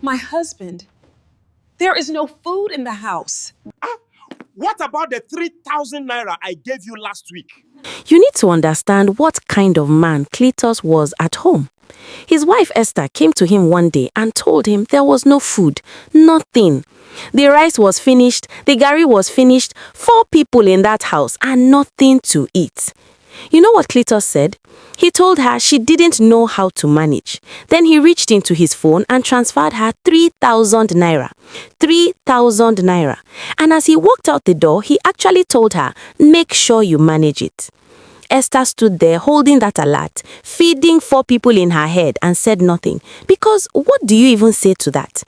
My husband, there is no food in the house. What about the 3,000 naira I gave you last week? You need to understand what kind of man Cletus was at home. His wife Esther came to him one day and told him there was no food, nothing. The rice was finished, the garri was finished, 4 people in that house and nothing to eat. You know what Cletus said? He told her she didn't know how to manage. Then he reached into his phone and transferred her 3,000 naira. 3,000 naira. And as he walked out the door, he actually told her, make sure you manage it. Esther stood there holding that alert, feeding 4 people in her head and said nothing. Because what do you even say to that?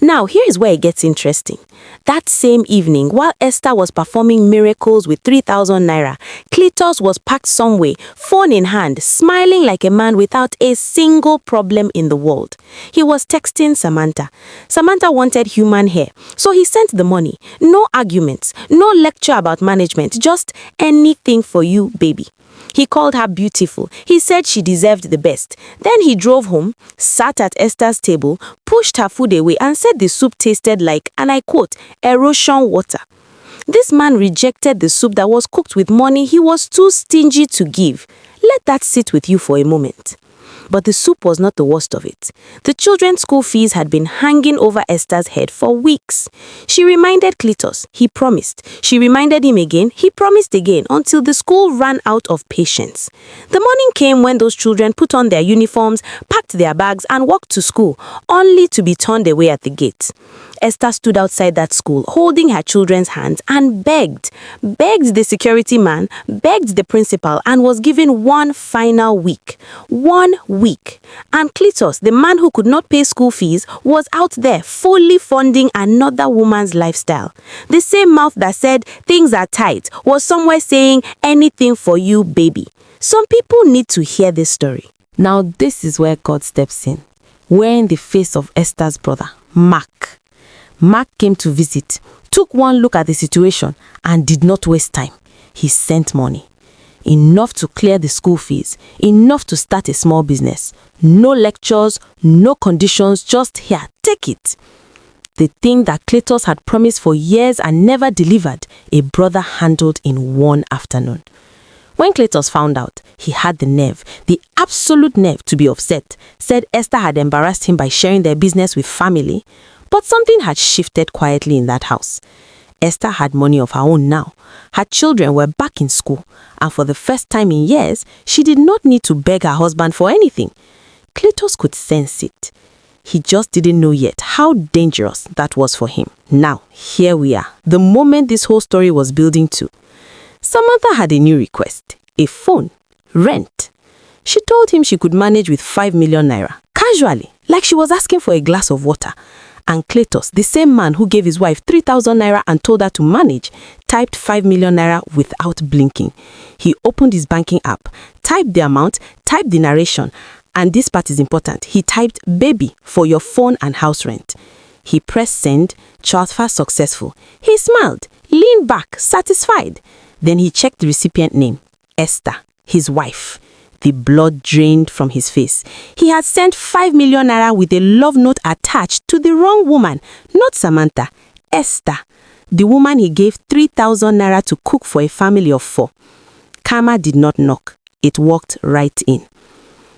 Now, here is where it gets interesting. That same evening, while Esther was performing miracles with 3,000 naira, Cletus was packed somewhere, phone in hand, smiling like a man without a single problem in the world. He was texting Samantha. Samantha wanted human hair, so he sent the money. No arguments, no lecture about management, just anything for you, baby. He called her beautiful. He said she deserved the best. Then he drove home, sat at Esther's table, pushed her food away and said the soup tasted like, and I quote, erosion water. This man rejected the soup that was cooked with money he was too stingy to give. Let that sit with you for a moment. But the soup was not the worst of it. The children's school fees had been hanging over Esther's head for weeks. She reminded Cletus, he promised. She reminded him again, he promised again, until the school ran out of patience. The morning came when those children put on their uniforms, packed their bags and walked to school, only to be turned away at the gate. Esther stood outside that school, holding her children's hands and begged the security man, begged the principal, and was given one final week. 1 week. And Cletus, the man who could not pay school fees, was out there fully funding another woman's lifestyle. The same mouth that said things are tight was somewhere saying anything for you, baby. Some people need to hear this story. Now this is where God steps in, wearing the face of Esther's brother, Mark. Mark came to visit, took one look at the situation, and did not waste time. He sent money. Enough to clear the school fees, enough to start a small business. No lectures, no conditions, just here, take it. The thing that Cletus had promised for years and never delivered, a brother handled in one afternoon. When Cletus found out, he had the nerve, the absolute nerve to be upset, said Esther had embarrassed him by sharing their business with family. But something had shifted quietly in that house. Esther had money of her own now. Her children were back in school, and for the first time in years, she did not need to beg her husband for anything. Cletus could sense it. He just didn't know yet how dangerous that was for him. Now, here we are, the moment this whole story was building to. Samantha had a new request, a phone, rent. She told him she could manage with 5 million naira, casually, like she was asking for a glass of water. And Cletus, the same man who gave his wife 3,000 naira and told her to manage, typed 5 million naira without blinking. He opened his banking app, typed the amount, typed the narration, and this part is important. He typed baby for your phone and house rent. He pressed send, transfer successful. He smiled, leaned back, satisfied. Then he checked the recipient name, Esther, his wife. The blood drained from his face. He had sent 5 million naira with a love note attached to the wrong woman, not Samantha, Esther, the woman he gave 3,000 naira to cook for a family of 4. Karma did not knock. It walked right in.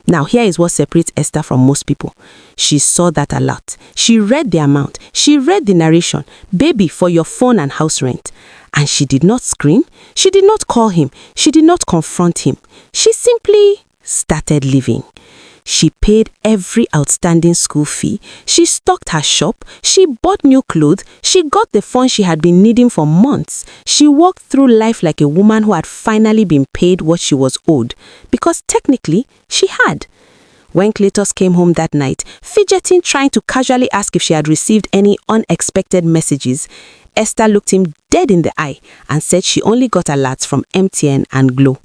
Now here is what separates Esther from most people. She saw that alert. She read the amount. She read the narration, baby for your phone and house rent. And she did not scream. She did not call him. She did not confront him. She simply started living. She paid every outstanding school fee. She stocked her shop. She bought new clothes. She got the funds she had been needing for months. She walked through life like a woman who had finally been paid what she was owed. Because technically, she had. When Cletus came home that night, fidgeting, trying to casually ask if she had received any unexpected messages, Esther looked him dead in the eye and said she only got alerts from MTN and Glo.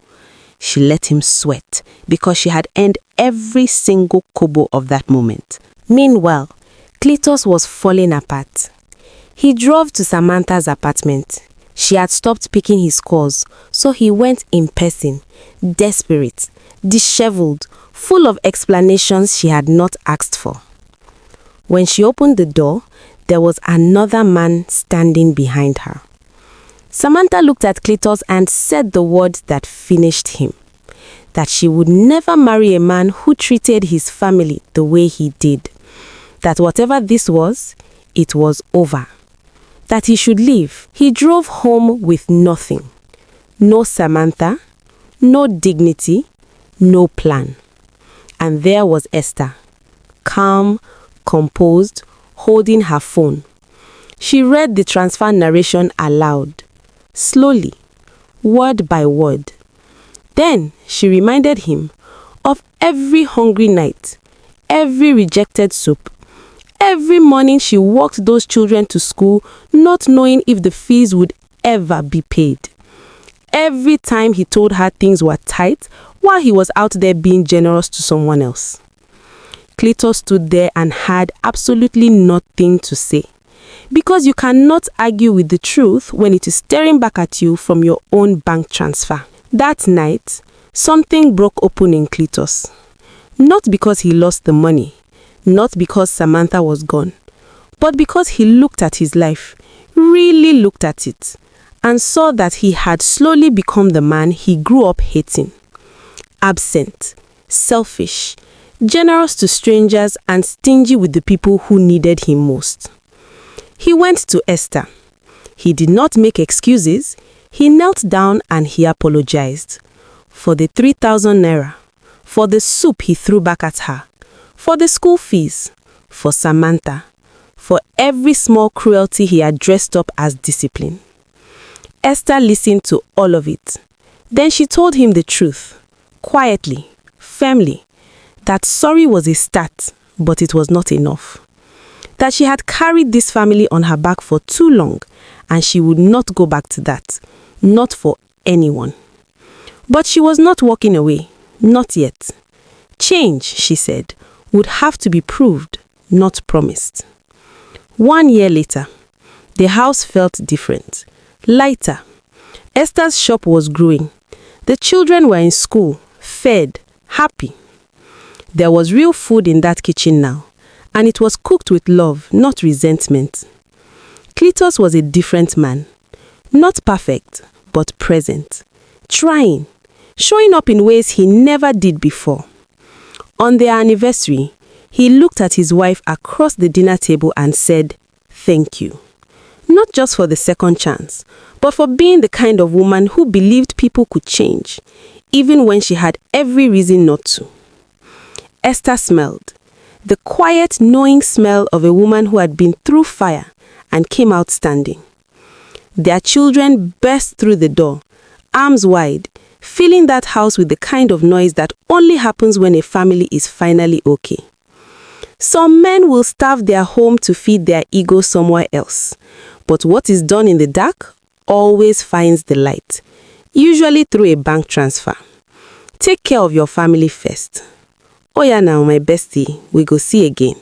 She let him sweat because she had earned every single kobo of that moment. Meanwhile, Cletus was falling apart. He drove to Samantha's apartment. She had stopped picking his calls, so he went in person, desperate, disheveled, full of explanations she had not asked for. When she opened the door, there was another man standing behind her. Samantha looked at Cletus and said the words that finished him. That she would never marry a man who treated his family the way he did. That whatever this was, it was over. That he should leave. He drove home with nothing. No Samantha, no dignity, no plan. And there was Esther, calm, composed, holding her phone. She read the transfer narration aloud, slowly, word by word. Then she reminded him of every hungry night, every rejected soup, every morning she walked those children to school not knowing if the fees would ever be paid. Every time he told her things were tight while he was out there being generous to someone else. Cletus stood there and had absolutely nothing to say. Because you cannot argue with the truth when it is staring back at you from your own bank transfer. That night, something broke open in Cletus. Not because he lost the money, not because Samantha was gone, but because he looked at his life, really looked at it, and saw that he had slowly become the man he grew up hating. Absent, selfish, generous to strangers, and stingy with the people who needed him most. He went to Esther. He did not make excuses. He knelt down and he apologized. For the 3,000 naira, for the soup he threw back at her, for the school fees, for Samantha, for every small cruelty he had dressed up as discipline. Esther listened to all of it. Then she told him the truth, quietly, firmly, that sorry was a start, but it was not enough. That she had carried this family on her back for too long, and she would not go back to that, not for anyone. But she was not walking away, not yet. Change, she said, would have to be proved, not promised. 1 year later, the house felt different, lighter. Esther's shop was growing. The children were in school, fed, happy. There was real food in that kitchen now, and it was cooked with love, not resentment. Cletus was a different man. Not perfect, but present. Trying. Showing up in ways he never did before. On their anniversary, he looked at his wife across the dinner table and said, "Thank you." Not just for the second chance, but for being the kind of woman who believed people could change, even when she had every reason not to. Esther smelled. The quiet, knowing smell of a woman who had been through fire and came out standing. Their children burst through the door, arms wide, filling that house with the kind of noise that only happens when a family is finally okay. Some men will starve their home to feed their ego somewhere else, but what is done in the dark always finds the light, usually through a bank transfer. Take care of your family first. Oh yeah, now my bestie, we go see again.